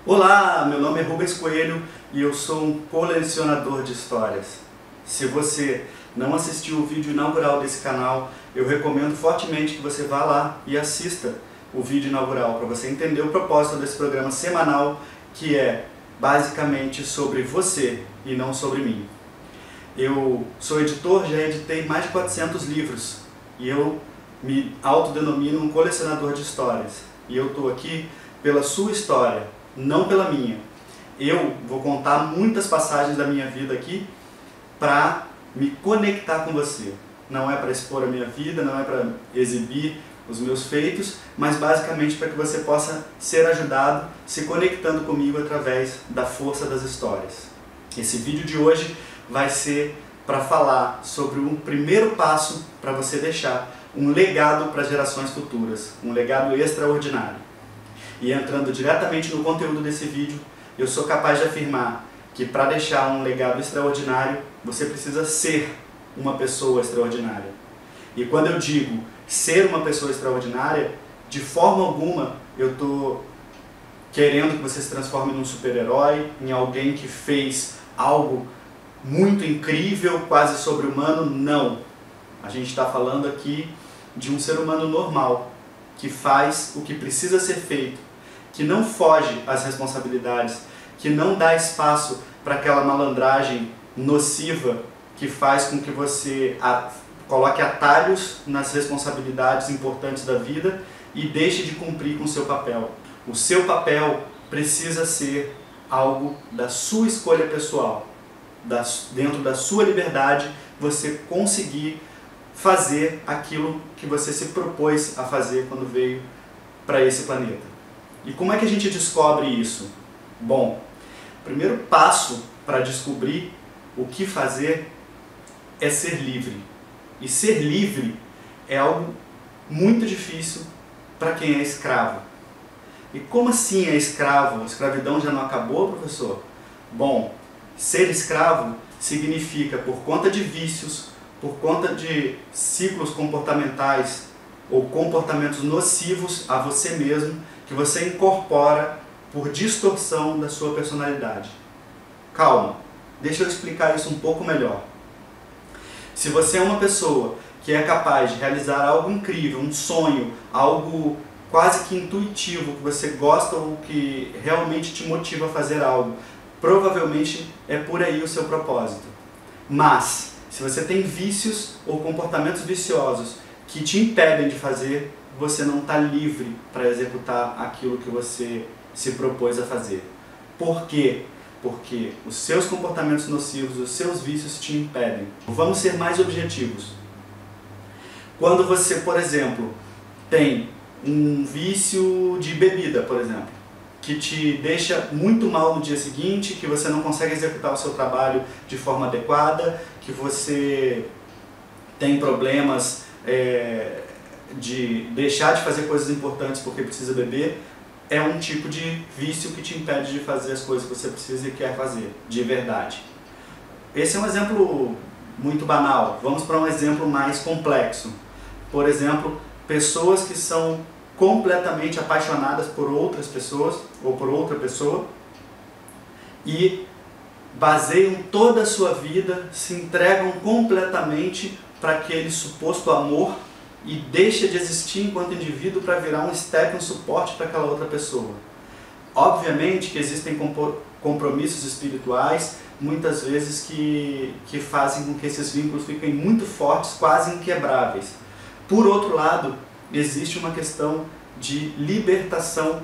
Olá, meu nome é Rubens Coelho e eu sou um colecionador de histórias. Se você não assistiu o vídeo inaugural desse canal, eu recomendo fortemente que você vá lá e assista o vídeo inaugural para você entender o propósito desse programa semanal, que é basicamente sobre você e não sobre mim. Eu sou editor, já editei mais de 400 livros e eu me autodenomino um colecionador de histórias. E eu estou aqui pela sua história, não pela minha. Eu vou contar muitas passagens da minha vida aqui para me conectar com você. Não é para expor a minha vida, não é para exibir os meus feitos, mas basicamente para que você possa ser ajudado se conectando comigo através da força das histórias. Esse vídeo de hoje vai ser para falar sobre um primeiro passo para você deixar um legado para gerações futuras, um legado extraordinário. E entrando diretamente no conteúdo desse vídeo, eu sou capaz de afirmar que para deixar um legado extraordinário, você precisa ser uma pessoa extraordinária. E quando eu digo ser uma pessoa extraordinária, de forma alguma eu estou querendo que você se transforme num super-herói, em alguém que fez algo muito incrível, quase sobre-humano. Não. A gente está falando aqui de um ser humano normal, que faz o que precisa ser feito, que não foge às responsabilidades, que não dá espaço para aquela malandragem nociva que faz com que você coloque atalhos nas responsabilidades importantes da vida e deixe de cumprir com o seu papel. O seu papel precisa ser algo da sua escolha pessoal, dentro da sua liberdade, você conseguir fazer aquilo que você se propôs a fazer quando veio para esse planeta. E como é que a gente descobre isso? Bom, o primeiro passo para descobrir o que fazer é ser livre. E ser livre é algo muito difícil para quem é escravo. E como assim é escravo? A escravidão já não acabou, professor? Bom, ser escravo significa, por conta de vícios, por conta de ciclos comportamentais ou comportamentos nocivos a você mesmo, que você incorpora por distorção da sua personalidade. Calma, deixa eu explicar isso um pouco melhor. Se você é uma pessoa que é capaz de realizar algo incrível, um sonho, algo quase que intuitivo, que você gosta ou que realmente te motiva a fazer algo, provavelmente é por aí o seu propósito. Mas, se você tem vícios ou comportamentos viciosos que te impedem de fazer, você não está livre para executar aquilo que você se propôs a fazer. Por quê? Porque os seus comportamentos nocivos, os seus vícios te impedem. Vamos ser mais objetivos. Quando você, por exemplo, tem um vício de bebida, por exemplo, que te deixa muito mal no dia seguinte, que você não consegue executar o seu trabalho de forma adequada, que você tem problemas de deixar de fazer coisas importantes porque precisa beber, é um tipo de vício que te impede de fazer as coisas que você precisa e quer fazer, de verdade. Esse é um exemplo muito banal. Vamos para um exemplo mais complexo. Por exemplo, pessoas que são completamente apaixonadas por outras pessoas ou por outra pessoa e baseiam toda a sua vida, se entregam completamente para aquele suposto amor e deixa de existir enquanto indivíduo para virar um step, um suporte para aquela outra pessoa. Obviamente que existem compromissos espirituais, muitas vezes que fazem com que esses vínculos fiquem muito fortes, quase inquebráveis. Por outro lado, existe uma questão de libertação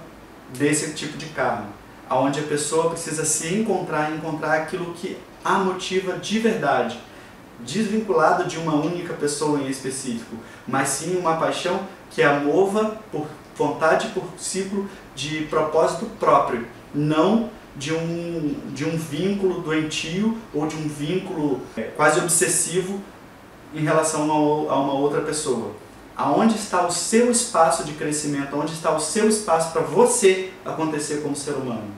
desse tipo de karma, onde a pessoa precisa se encontrar e encontrar aquilo que a motiva de verdade, desvinculado de uma única pessoa em específico, mas sim uma paixão que a mova por vontade, por ciclo de propósito próprio, não de um vínculo doentio ou de um vínculo quase obsessivo em relação a uma outra pessoa. Aonde está o seu espaço de crescimento, onde está o seu espaço para você acontecer como ser humano?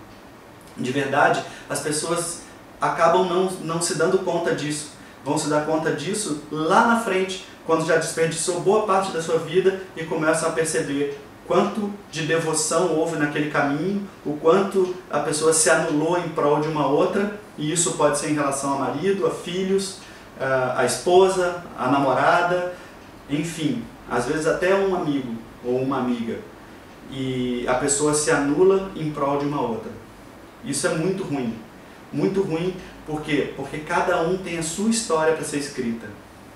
De verdade, as pessoas acabam não se dando conta disso. Vão se dar conta disso lá na frente, quando já desperdiçou boa parte da sua vida e começam a perceber quanto de devoção houve naquele caminho, o quanto a pessoa se anulou em prol de uma outra, e isso pode ser em relação a marido, a filhos, a esposa, a namorada, enfim, às vezes até um amigo ou uma amiga, e a pessoa se anula em prol de uma outra. Isso é muito ruim. Muito ruim, por quê? Porque cada um tem a sua história para ser escrita.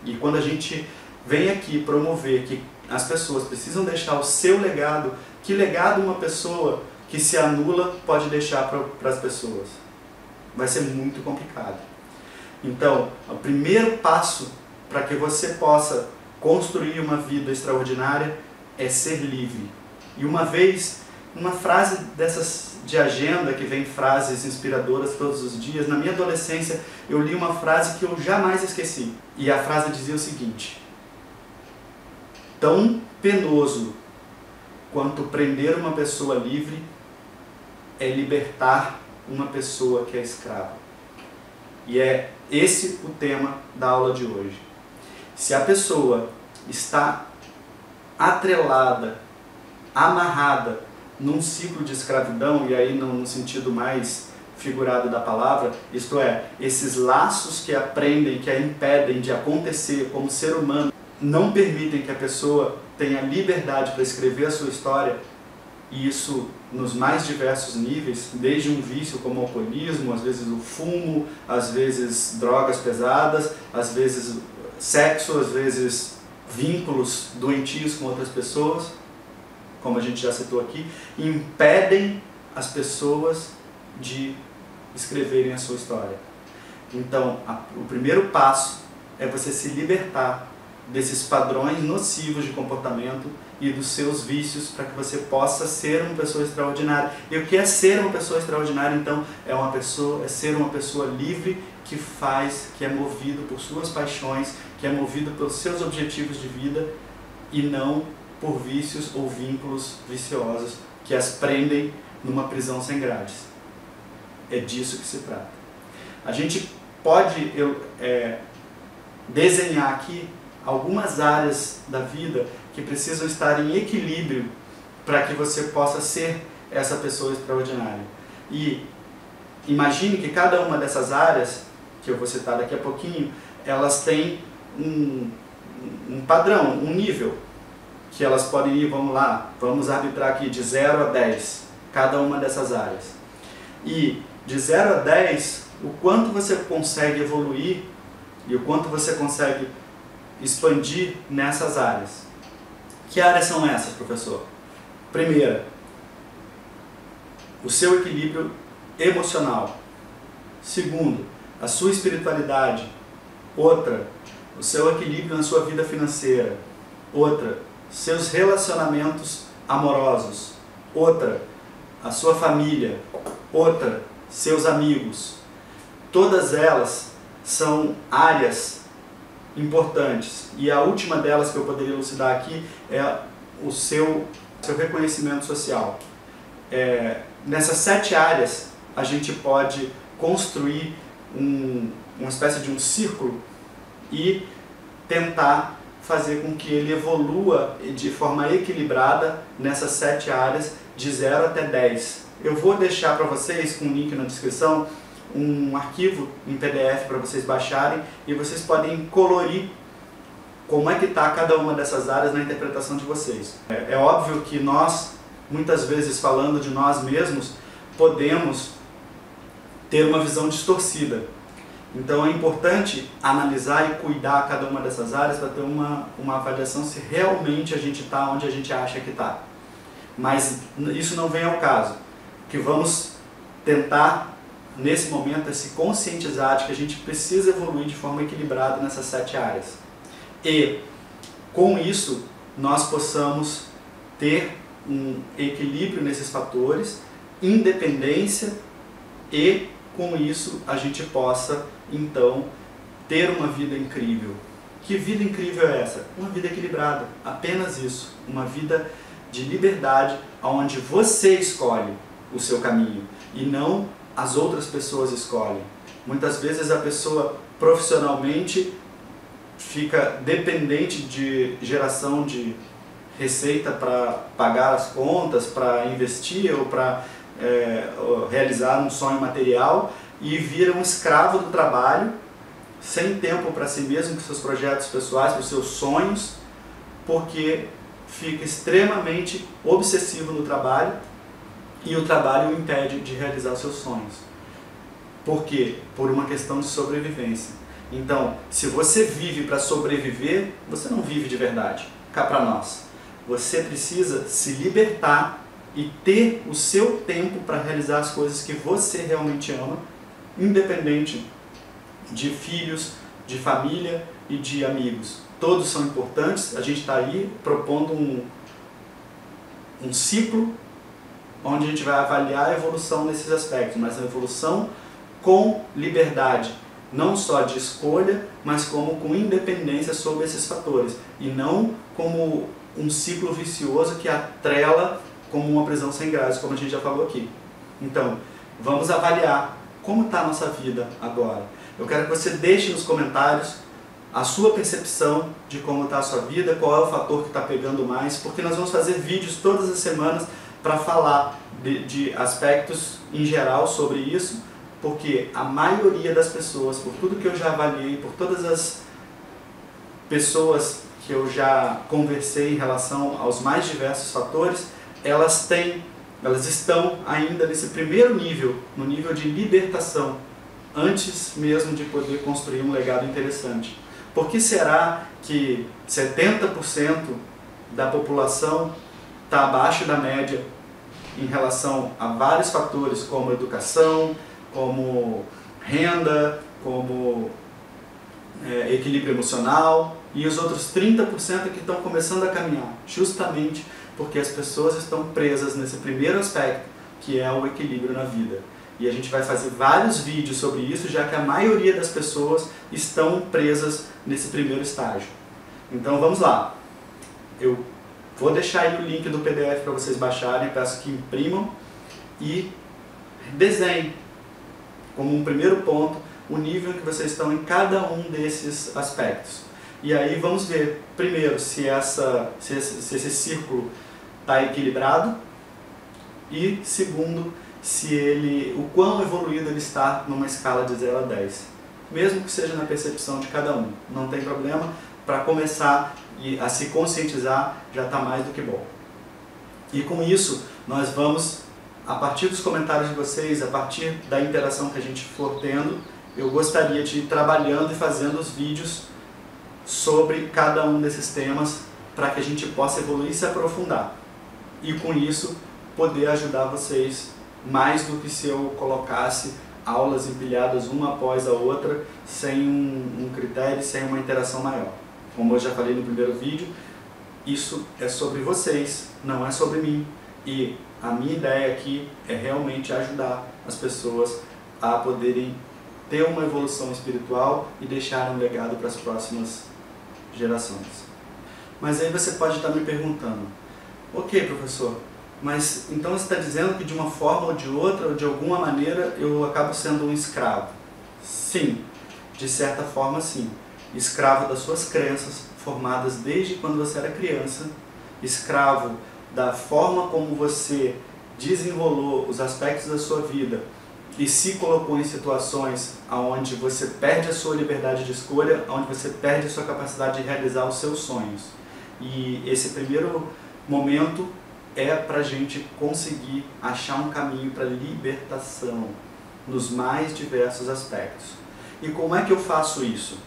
E quando a gente vem aqui promover que as pessoas precisam deixar o seu legado, que legado uma pessoa que se anula pode deixar para as pessoas? Vai ser muito complicado. Então, o primeiro passo para que você possa construir uma vida extraordinária é ser livre. E uma vez, uma frase dessas de agenda, que vem frases inspiradoras todos os dias, na minha adolescência eu li uma frase que eu jamais esqueci. E a frase dizia o seguinte: tão penoso quanto prender uma pessoa livre é libertar uma pessoa que é escrava. E é esse o tema da aula de hoje. Se a pessoa está atrelada, amarrada num ciclo de escravidão, e aí no sentido mais figurado da palavra, isto é, esses laços que a prendem, que a impedem de acontecer como ser humano, não permitem que a pessoa tenha liberdade para escrever a sua história, e isso nos mais diversos níveis, desde um vício como o alcoolismo, às vezes o fumo, às vezes drogas pesadas, às vezes sexo, às vezes vínculos doentios com outras pessoas, como a gente já citou aqui, impedem as pessoas de escreverem a sua história. Então, o primeiro passo é você se libertar desses padrões nocivos de comportamento e dos seus vícios para que você possa ser uma pessoa extraordinária. E o que é ser uma pessoa extraordinária, então? É ser uma pessoa livre que é movido por suas paixões, que é movido pelos seus objetivos de vida e não por vícios ou vínculos viciosos que as prendem numa prisão sem grades. É disso que se trata. A gente pode desenhar aqui algumas áreas da vida que precisam estar em equilíbrio para que você possa ser essa pessoa extraordinária. E imagine que cada uma dessas áreas, que eu vou citar daqui a pouquinho, elas têm um padrão, um nível, que elas podem ir, vamos arbitrar aqui de 0 a 10, cada uma dessas áreas. E de 0 a 10, o quanto você consegue evoluir e o quanto você consegue expandir nessas áreas. Que áreas são essas, professor? Primeira, o seu equilíbrio emocional. Segundo, a sua espiritualidade. Outra, o seu equilíbrio na sua vida financeira. Outra, seus relacionamentos amorosos. Outra, a sua família. Outra, seus amigos. Todas elas são áreas importantes. E a última delas que eu poderia elucidar aqui é o seu reconhecimento social. Nessas 7 áreas, a gente pode construir uma espécie de um círculo e tentar fazer com que ele evolua de forma equilibrada nessas 7 áreas, de 0 até 10. Eu vou deixar para vocês, com um link na descrição, um arquivo em PDF para vocês baixarem e vocês podem colorir como é que está cada uma dessas áreas na interpretação de vocês. É óbvio que nós, muitas vezes falando de nós mesmos, podemos ter uma visão distorcida. Então é importante analisar e cuidar cada uma dessas áreas para ter uma avaliação se realmente a gente está onde a gente acha que está. Mas isso não vem ao caso. O que vamos tentar nesse momento é se conscientizar de que a gente precisa evoluir de forma equilibrada nessas 7 áreas. E com isso nós possamos ter um equilíbrio nesses fatores, independência, e com isso a gente possa então ter uma vida incrível. Que vida incrível é essa? Uma vida equilibrada, apenas isso. Uma vida de liberdade, onde você escolhe o seu caminho e não as outras pessoas escolhem. Muitas vezes a pessoa profissionalmente fica dependente de geração de receita para pagar as contas, para investir ou para realizar um sonho material, e vira um escravo do trabalho, sem tempo para si mesmo, para os seus projetos pessoais, para os seus sonhos, porque fica extremamente obsessivo no trabalho e o trabalho o impede de realizar os seus sonhos. Por quê? Por uma questão de sobrevivência. Então, se você vive para sobreviver, você não vive de verdade. Cá para nós. Você precisa se libertar e ter o seu tempo para realizar as coisas que você realmente ama, independente de filhos, de família e de amigos. Todos são importantes. A gente está aí propondo um ciclo onde a gente vai avaliar a evolução nesses aspectos, mas a evolução com liberdade, não só de escolha, mas como com independência sobre esses fatores, e não como um ciclo vicioso que atrela como uma prisão sem grades, como a gente já falou aqui. Então, vamos avaliar como está a nossa vida agora. Eu quero que você deixe nos comentários a sua percepção de como está a sua vida, qual é o fator que está pegando mais, porque nós vamos fazer vídeos todas as semanas para falar de aspectos em geral sobre isso, porque a maioria das pessoas, por tudo que eu já avaliei, por todas as pessoas que eu já conversei em relação aos mais diversos fatores, elas estão ainda nesse primeiro nível, no nível de libertação, antes mesmo de poder construir um legado interessante. Por que será que 70% da população está abaixo da média em relação a vários fatores, como educação, como renda, como equilíbrio emocional, e os outros 30% que estão começando a caminhar? Justamente porque as pessoas estão presas nesse primeiro aspecto, que é o equilíbrio na vida. E a gente vai fazer vários vídeos sobre isso, já que a maioria das pessoas estão presas nesse primeiro estágio. Então vamos lá. Eu vou deixar aí o link do PDF para vocês baixarem, peço que imprimam e desenhem como um primeiro ponto o nível em que vocês estão em cada um desses aspectos. E aí vamos ver, primeiro, se esse círculo está equilibrado, e segundo, o quão evoluído ele está numa escala de 0 a 10. Mesmo que seja na percepção de cada um, não tem problema. Para começar a se conscientizar, já está mais do que bom. E com isso, nós vamos, a partir dos comentários de vocês, a partir da interação que a gente for tendo, eu gostaria de ir trabalhando e fazendo os vídeos sobre cada um desses temas, para que a gente possa evoluir e se aprofundar. E com isso, poder ajudar vocês mais do que se eu colocasse aulas empilhadas uma após a outra, sem um critério, sem uma interação maior. Como eu já falei no primeiro vídeo, isso é sobre vocês, não é sobre mim. E a minha ideia aqui é realmente ajudar as pessoas a poderem ter uma evolução espiritual e deixar um legado para as próximas gerações. Mas aí você pode estar me perguntando, ok, professor, mas então você está dizendo que de uma forma ou de outra, ou de alguma maneira, eu acabo sendo um escravo? Sim, de certa forma sim. Escravo das suas crenças, formadas desde quando você era criança, escravo da forma como você desenrolou os aspectos da sua vida e se colocou em situações onde você perde a sua liberdade de escolha, onde você perde a sua capacidade de realizar os seus sonhos. E esse primeiro momento é para a gente conseguir achar um caminho para libertação nos mais diversos aspectos. E como é que eu faço isso?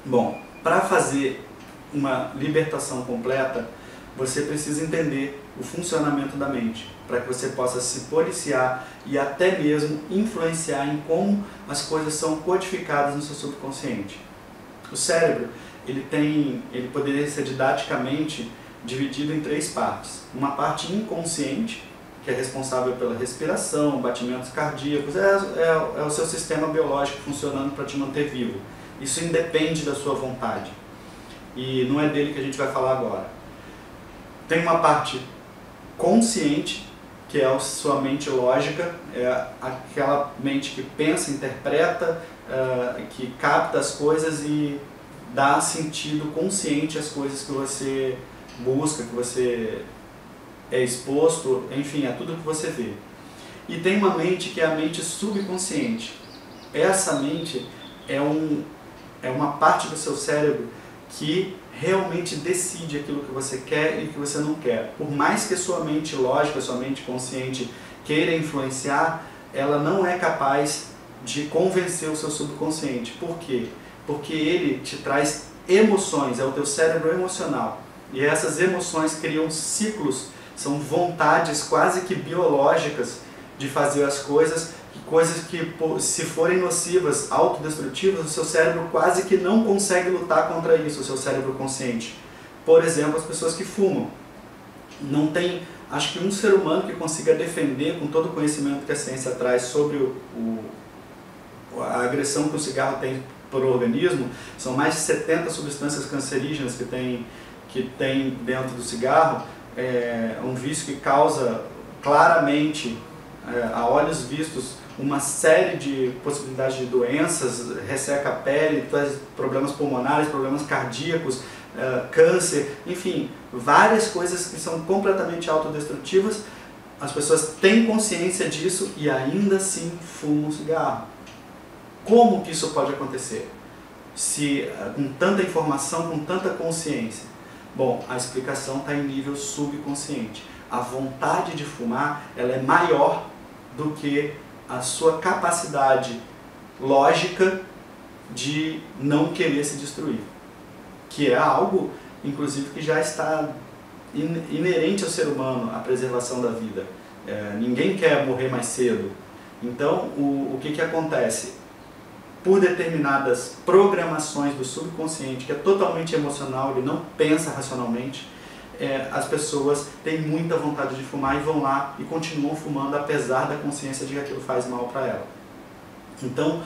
Bom, para fazer uma libertação completa, você precisa entender o funcionamento da mente, para que você possa se policiar e até mesmo influenciar em como as coisas são codificadas no seu subconsciente. O cérebro, ele poderia ser didaticamente dividido em 3 partes. Uma parte inconsciente, que é responsável pela respiração, batimentos cardíacos, é o seu sistema biológico funcionando para te manter vivo. Isso independe da sua vontade. E não é dele que a gente vai falar agora. Tem uma parte consciente, que é a sua mente lógica, é aquela mente que pensa, interpreta, que capta as coisas e dá sentido consciente às coisas que você busca, que você é exposto, enfim, a tudo que você vê. E tem uma mente que é a mente subconsciente. Essa mente é uma parte do seu cérebro que realmente decide aquilo que você quer e o que você não quer. Por mais que a sua mente lógica, a sua mente consciente queira influenciar, ela não é capaz de convencer o seu subconsciente. Por quê? Porque ele te traz emoções, é o teu cérebro emocional. E essas emoções criam ciclos, são vontades quase que biológicas de fazer as coisas que, se forem nocivas, autodestrutivas, o seu cérebro quase que não consegue lutar contra isso, o seu cérebro consciente. Por exemplo, as pessoas que fumam. Não tem, acho que um ser humano que consiga defender, com todo o conhecimento que a ciência traz sobre a agressão que o cigarro tem para o organismo. São mais de 70 substâncias cancerígenas que tem dentro do cigarro. É um vício que causa claramente, a olhos vistos, uma série de possibilidades de doenças, resseca a pele, traz problemas pulmonares, problemas cardíacos, câncer, enfim, várias coisas que são completamente autodestrutivas. As pessoas têm consciência disso e ainda assim fumam cigarro. Como que isso pode acontecer? Se com tanta informação, com tanta consciência? Bom, a explicação está em nível subconsciente. A vontade de fumar, ela é maior do que a sua capacidade lógica de não querer se destruir, que é algo, inclusive, que já está inerente ao ser humano, a preservação da vida. Ninguém quer morrer mais cedo. Então, o que acontece? Por determinadas programações do subconsciente, que é totalmente emocional, ele não pensa racionalmente, as pessoas têm muita vontade de fumar e vão lá e continuam fumando, apesar da consciência de que aquilo faz mal para ela. Então,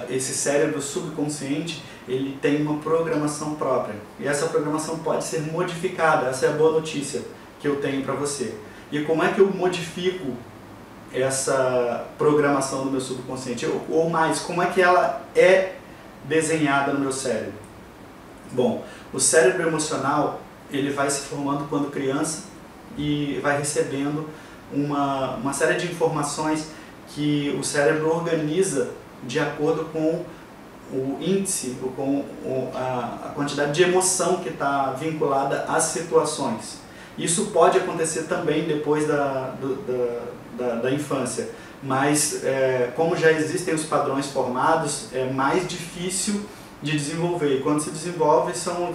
esse cérebro subconsciente, ele tem uma programação própria. E essa programação pode ser modificada. Essa é a boa notícia que eu tenho para você. E como é que eu modifico essa programação do meu subconsciente? Ou mais, como é que ela é desenhada no meu cérebro? Bom, o cérebro emocional, ele vai se formando quando criança e vai recebendo uma série de informações que o cérebro organiza de acordo com o índice, ou com a quantidade de emoção que está vinculada às situações. Isso pode acontecer também depois da infância, mas como já existem os padrões formados, é mais difícil de desenvolver. E quando se desenvolve, são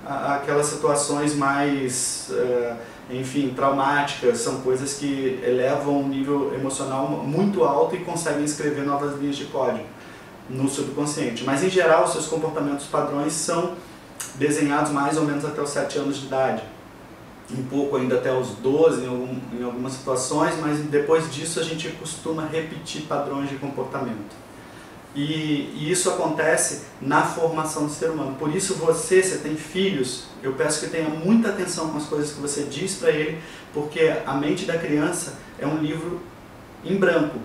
aquelas situações mais, enfim, traumáticas, são coisas que elevam um nível emocional muito alto e conseguem escrever novas linhas de código no subconsciente. Mas, em geral, os seus comportamentos padrões são desenhados mais ou menos até os 7 anos de idade. Um pouco ainda até os 12 em algumas situações, mas depois disso a gente costuma repetir padrões de comportamento. E isso acontece na formação do ser humano. Por isso você tem filhos, eu peço que tenha muita atenção com as coisas que você diz para ele, porque a mente da criança é um livro em branco.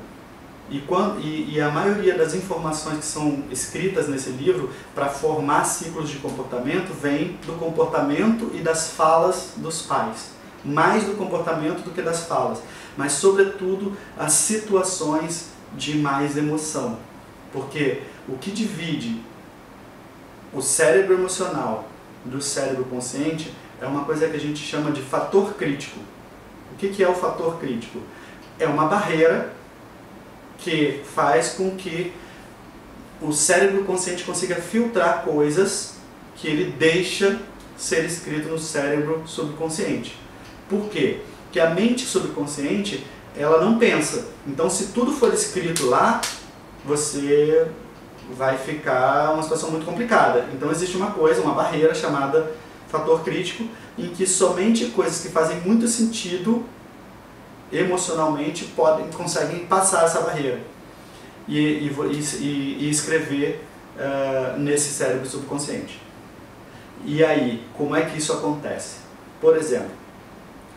E a maioria das informações que são escritas nesse livro para formar ciclos de comportamento vem do comportamento e das falas dos pais. Mais do comportamento do que das falas, mas sobretudo as situações de mais emoção. Porque o que divide o cérebro emocional do cérebro consciente é uma coisa que a gente chama de fator crítico. O que é o fator crítico? É uma barreira que faz com que o cérebro consciente consiga filtrar coisas que ele deixa ser escrito no cérebro subconsciente. Por quê? Porque a mente subconsciente, ela não pensa. Então, se tudo for escrito lá, você vai ficar uma situação muito complicada. Então existe uma barreira chamada fator crítico, em que somente coisas que fazem muito sentido emocionalmente conseguem passar essa barreira e escrever nesse cérebro subconsciente. E aí, como é que isso acontece? Por exemplo,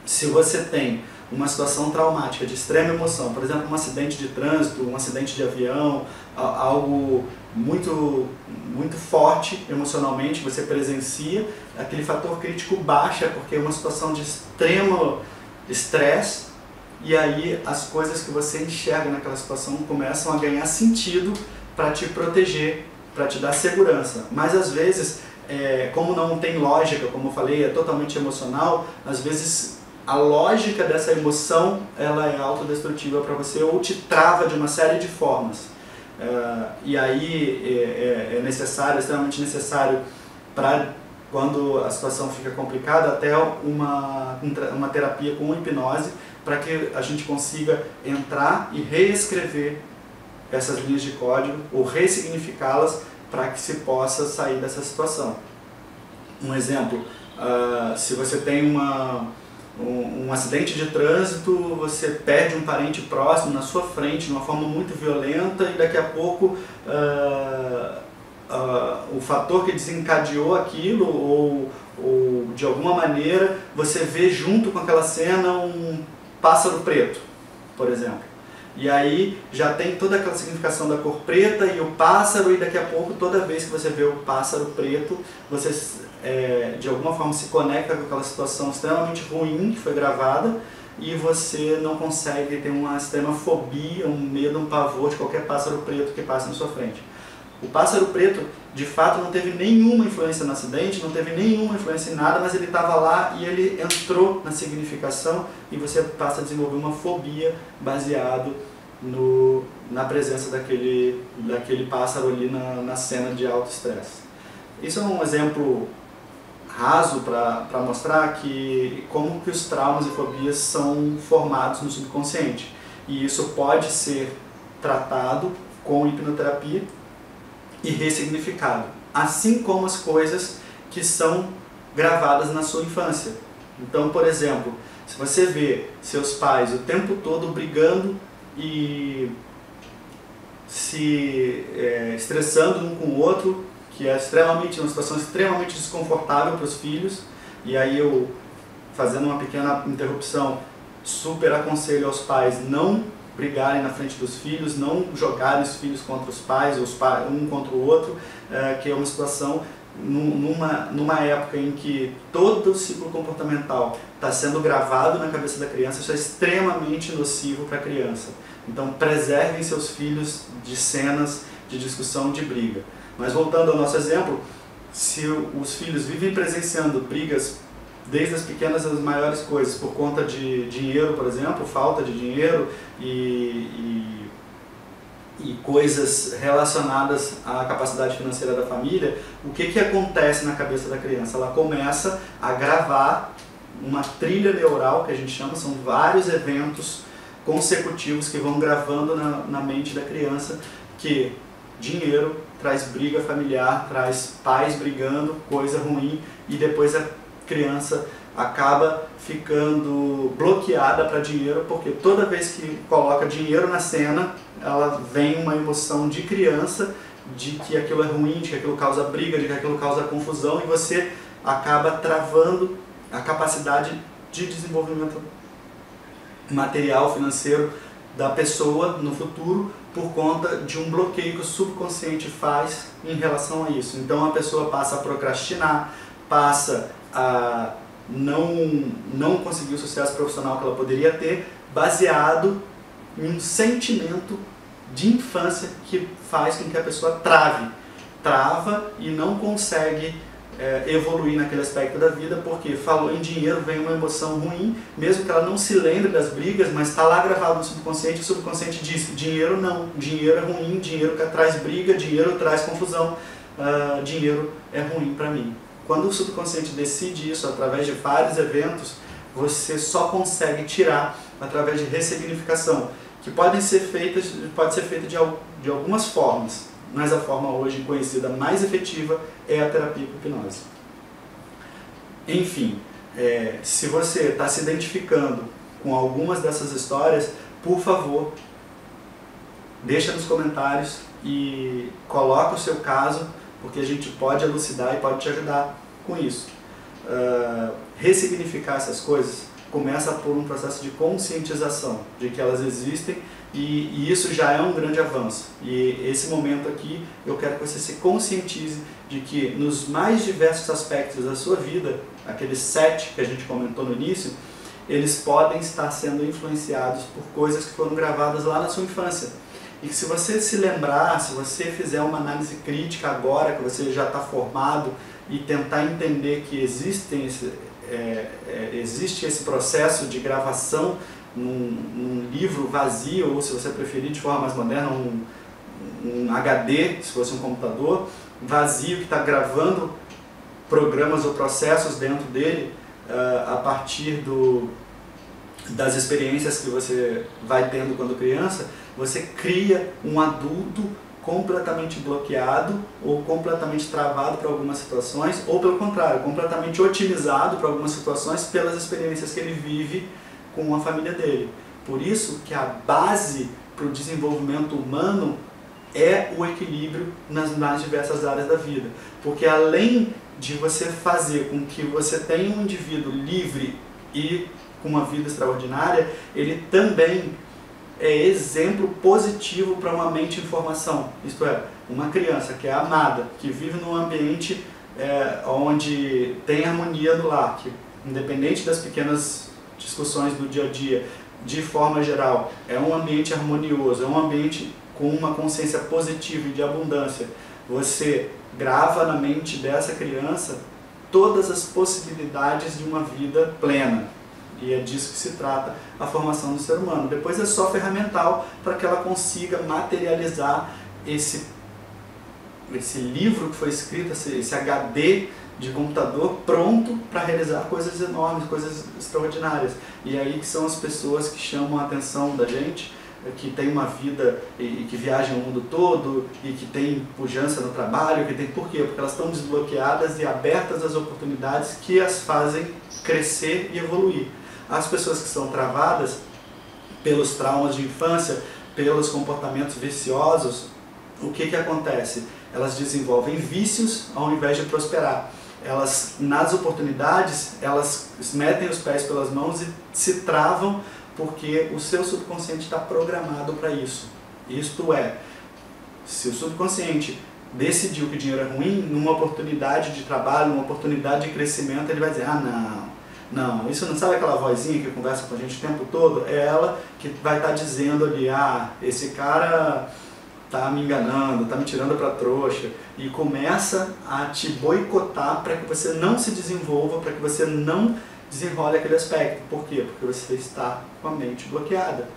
se você tem uma situação traumática, de extrema emoção, por exemplo, um acidente de trânsito, um acidente de avião, algo muito forte emocionalmente, você presencia, aquele fator crítico baixa, porque é uma situação de extremo estresse, e aí as coisas que você enxerga naquela situação começam a ganhar sentido para te proteger, para te dar segurança. Mas às vezes, como não tem lógica, como eu falei, é totalmente emocional, às vezes a lógica dessa emoção ela é autodestrutiva para você ou te trava de uma série de formas. E aí é necessário, extremamente necessário, para quando a situação fica complicada, até uma terapia com hipnose, para que a gente consiga entrar e reescrever essas linhas de código ou ressignificá-las para que se possa sair dessa situação. Um exemplo, se você tem um acidente de trânsito, você perde um parente próximo na sua frente de uma forma muito violenta e daqui a pouco o fator que desencadeou aquilo ou de alguma maneira você vê junto com aquela cena um pássaro preto, por exemplo. E aí já tem toda aquela significação da cor preta e o pássaro, e daqui a pouco toda vez que você vê o pássaro preto, você de alguma forma se conecta com aquela situação extremamente ruim que foi gravada e você não consegue ter uma extrema fobia, um medo, um pavor de qualquer pássaro preto que passa na sua frente. O pássaro preto, de fato, não teve nenhuma influência no acidente, não teve nenhuma influência em nada, mas ele estava lá e ele entrou na significação e você passa a desenvolver uma fobia baseado na presença daquele pássaro ali na cena de alto estresse. Isso é um exemplo raso para mostrar como que os traumas e fobias são formados no subconsciente. E isso pode ser tratado com hipnoterapia e ressignificado, assim como as coisas que são gravadas na sua infância. Então, por exemplo, se você vê seus pais o tempo todo brigando e se estressando um com o outro, que é uma situação extremamente desconfortável para os filhos, e aí eu, fazendo uma pequena interrupção, super aconselho aos pais não brigarem na frente dos filhos, não jogarem os filhos contra os pais, um contra o outro, que é uma situação, numa época em que todo o ciclo comportamental está sendo gravado na cabeça da criança, isso é extremamente nocivo para a criança. Então preservem seus filhos de cenas de discussão, de briga. Mas voltando ao nosso exemplo, se os filhos vivem presenciando brigas desde as pequenas às maiores coisas, por conta de dinheiro, por exemplo, falta de dinheiro e coisas relacionadas à capacidade financeira da família, o que acontece na cabeça da criança? Ela começa a gravar uma trilha neural, que a gente chama, são vários eventos consecutivos que vão gravando na mente da criança, que dinheiro traz briga familiar, traz pais brigando, coisa ruim, e depois a criança acaba ficando bloqueada para dinheiro, porque toda vez que coloca dinheiro na cena, ela vem uma emoção de criança, de que aquilo é ruim, de que aquilo causa briga, de que aquilo causa confusão, e você acaba travando a capacidade de desenvolvimento material, financeiro da pessoa no futuro, por conta de um bloqueio que o subconsciente faz em relação a isso. Então a pessoa passa a procrastinar, passa a não conseguir o sucesso profissional que ela poderia ter, baseado em um sentimento de infância que faz com que a pessoa trava e não consegue evoluir naquele aspecto da vida, porque falou em dinheiro, vem uma emoção ruim, mesmo que ela não se lembre das brigas, mas está lá gravado no subconsciente, o subconsciente diz, dinheiro não, dinheiro é ruim, dinheiro traz briga, dinheiro traz confusão, dinheiro é ruim para mim. Quando o subconsciente decide isso através de vários eventos, você só consegue tirar através de ressignificação, que pode ser feita de algumas formas, mas a forma hoje conhecida mais efetiva é a terapia com hipnose. Enfim, se você está se identificando com algumas dessas histórias, por favor, deixa nos comentários e coloca o seu caso, porque a gente pode elucidar e pode te ajudar com isso. Ressignificar essas coisas começa por um processo de conscientização de que elas existem, e isso já é um grande avanço. E esse momento aqui eu quero que você se conscientize de que nos mais diversos aspectos da sua vida, aqueles 7 que a gente comentou no início, eles podem estar sendo influenciados por coisas que foram gravadas lá na sua infância. E que se você se lembrar, se você fizer uma análise crítica agora, que você já está formado, e tentar entender que existe esse processo de gravação num livro vazio, ou se você preferir de forma mais moderna, um HD, se fosse um computador vazio que está gravando programas ou processos dentro dele, a partir das experiências que você vai tendo quando criança, você cria um adulto completamente bloqueado ou completamente travado para algumas situações, ou pelo contrário, completamente otimizado para algumas situações pelas experiências que ele vive com a família dele. Por isso que a base para o desenvolvimento humano é o equilíbrio nas mais diversas áreas da vida. Porque além de você fazer com que você tenha um indivíduo livre e com uma vida extraordinária, ele também é exemplo positivo para uma mente em formação. Isto é, uma criança que é amada, que vive num ambiente onde tem harmonia no lar, que independente das pequenas discussões do dia a dia, de forma geral, é um ambiente harmonioso, é um ambiente com uma consciência positiva e de abundância. Você grava na mente dessa criança todas as possibilidades de uma vida plena. E é disso que se trata a formação do ser humano. Depois é só ferramental para que ela consiga materializar esse livro que foi escrito, esse HD de computador pronto para realizar coisas enormes, coisas extraordinárias. E aí que são as pessoas que chamam a atenção da gente, que tem uma vida e que viajam o mundo todo e que tem pujança no trabalho, que tem por quê? Porque elas estão desbloqueadas e abertas às oportunidades que as fazem crescer e evoluir. As pessoas que são travadas pelos traumas de infância, pelos comportamentos viciosos, o que acontece? Elas desenvolvem vícios ao invés de prosperar. Elas, nas oportunidades, elas metem os pés pelas mãos e se travam porque o seu subconsciente está programado para isso. Isto é, se o subconsciente decidiu que o dinheiro é ruim, numa oportunidade de trabalho, numa oportunidade de crescimento, ele vai dizer, não, isso não, sabe aquela vozinha que conversa com a gente o tempo todo? É ela que vai estar dizendo ali, esse cara tá me enganando, tá me tirando para trouxa, e começa a te boicotar para que você não se desenvolva, para que você não desenrole aquele aspecto. Por quê? Porque você está com a mente bloqueada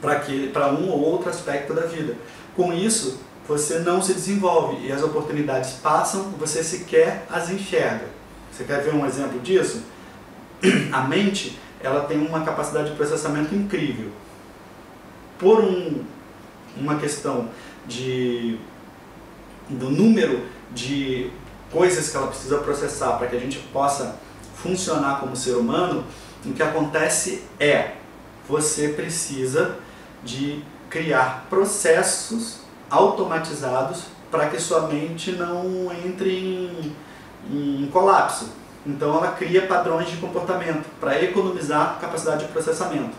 para um ou outro aspecto da vida. Com isso, você não se desenvolve e as oportunidades passam, você sequer as enxerga. Você quer ver um exemplo disso? A mente, ela tem uma capacidade de processamento incrível. Por uma questão do número de coisas que ela precisa processar para que a gente possa funcionar como ser humano, o que acontece é, você precisa de criar processos automatizados para que sua mente não entre em colapso. Então ela cria padrões de comportamento para economizar capacidade de processamento.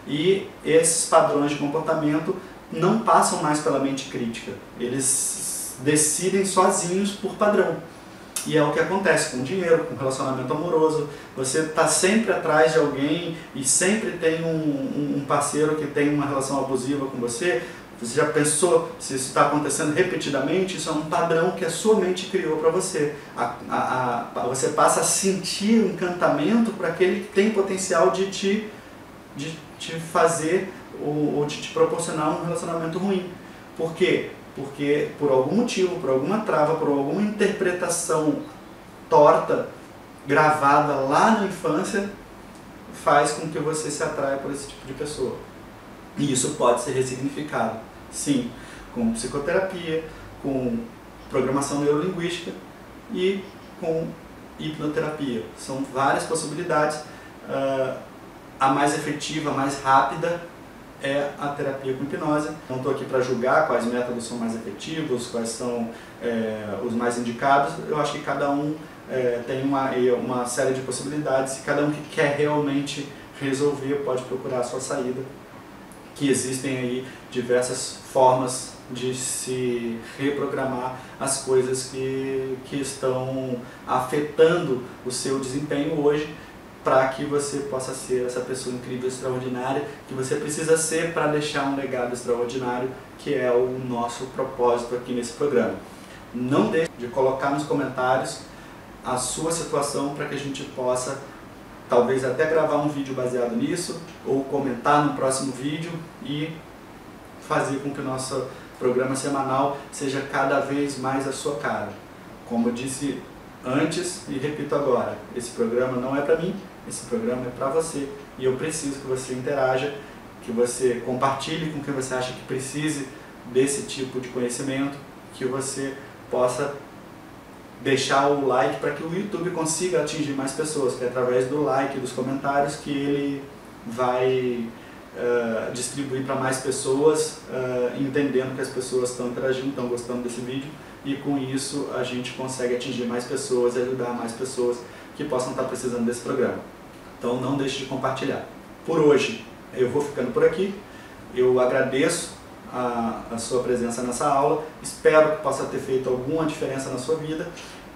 E esses padrões de comportamento não passam mais pela mente crítica. Eles decidem sozinhos por padrão. E é o que acontece com o dinheiro, com o relacionamento amoroso. Você está sempre atrás de alguém e sempre tem um parceiro que tem uma relação abusiva com você. Você já pensou se isso está acontecendo repetidamente? Isso é um padrão que a sua mente criou para você. Você passa a sentir um encantamento para aquele que tem potencial de te fazer ou de te proporcionar um relacionamento ruim. Por quê? Porque por algum motivo, por alguma trava, por alguma interpretação torta, gravada lá na infância, faz com que você se atraia por esse tipo de pessoa. E isso pode ser ressignificado, sim, com psicoterapia, com programação neurolinguística e com hipnoterapia. São várias possibilidades. A mais efetiva, a mais rápida é a terapia com hipnose. Não estou aqui para julgar quais métodos são mais efetivos, quais são os mais indicados. Eu acho que cada um tem uma série de possibilidades e cada um que quer realmente resolver pode procurar a sua saída, que existem aí diversas formas de se reprogramar as coisas que estão afetando o seu desempenho hoje, para que você possa ser essa pessoa incrível, extraordinária, que você precisa ser para deixar um legado extraordinário, que é o nosso propósito aqui nesse programa. Não deixe de colocar nos comentários a sua situação para que a gente possa talvez até gravar um vídeo baseado nisso, ou comentar no próximo vídeo e fazer com que o nosso programa semanal seja cada vez mais a sua cara. Como eu disse antes e repito agora, esse programa não é para mim, esse programa é para você e eu preciso que você interaja, que você compartilhe com quem você acha que precise desse tipo de conhecimento, que você possa deixar o like para que o YouTube consiga atingir mais pessoas, que é através do like e dos comentários que ele vai distribuir para mais pessoas, entendendo que as pessoas estão interagindo, estão gostando desse vídeo, e com isso a gente consegue atingir mais pessoas e ajudar mais pessoas que possam estar precisando desse programa. Então não deixe de compartilhar. Por hoje eu vou ficando por aqui, eu agradeço a sua presença nessa aula, espero que possa ter feito alguma diferença na sua vida.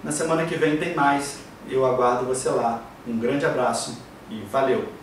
Na semana que vem tem mais, eu aguardo você lá. Um grande abraço e valeu!